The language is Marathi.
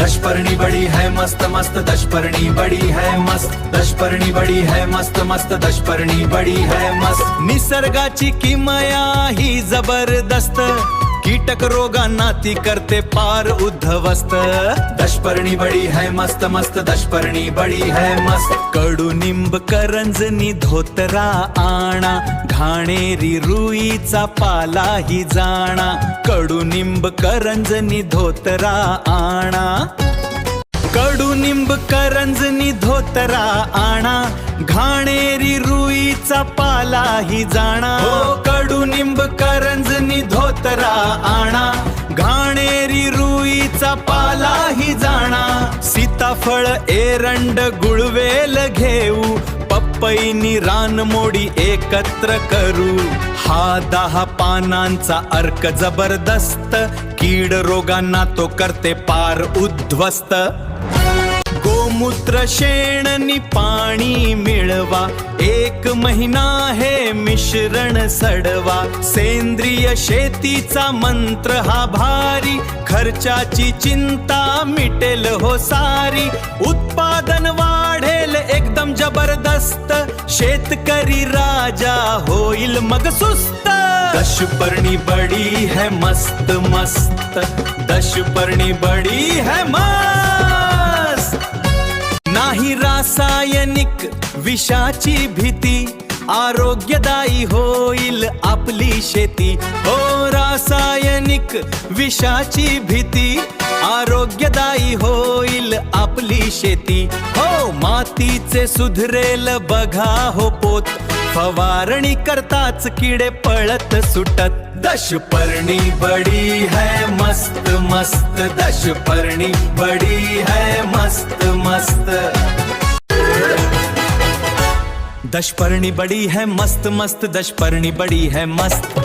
दशपर्णी बड़ी है मस्त मस्त, दशपर्णी बड़ी है मस्त, दशपर्णी बड़ी है मस्त मस्त, दशपर्णी बड़ी है मस्त। निसर्गाची किमया ही जबरदस्त, कीटक रोगांना ती करते पार उद्धवस्त। दशपर्णी बड़ी है मस्त मस्त, दशपर्णी बड़ी है मस्त। कडुनिंब करंजनी धोतरा आणा, घाणेरी रुईचा पाला ही जाणा। कडुनिंब करंजनी धोतरा आणा, कडुनिंब करंजनी धोतरा आणा, घाणेरी रुईचा पाला ही जाणा। हो कडुनिंब करंजनी धोतरा आणा, घाणेरी रुईचा पाला ही जाणा। सीताफळ एरंड गुळवेल घेऊ, पपईनी रानमोडी एकत्र करू। हा 10 पानांचा अर्क जबरदस्त, कीड रोगांना तो करते पार उद्ध्वस्त। गोमूत्र शेणनी पाणी मिळवा, 1 महिना हे मिश्रण सडवा। सेंद्रिय शेतीचा मंत्र हा भारी, खर्चाची चिंता मिटेल हो सारी। उत्पादन वाढेल एकदम जबरदस्त, शेतकरी राजा होईल मग सुस्त। दशपर्णी बड़ी है मस्त मस्त, दशपर्णी बड़ी है मस्त। नाही रासायनिक विषाची भीती, आरोग्यदायी होईल आपली शेती। हो रासायनिक विषाची भीती, आरोग्यदायी होईल आपली शेती। हो मातीचे सुधरेल बघा हो पोत, फवारणी करताच किडे पळत सुटत। दशपर्णी बड़ी है मस्त मस्त, दशपर्णी बड़ी है मस्त मस्त। दशपर्णी बड़ी है मस्त मस्त, दशपर्णी बड़ी है मस्त।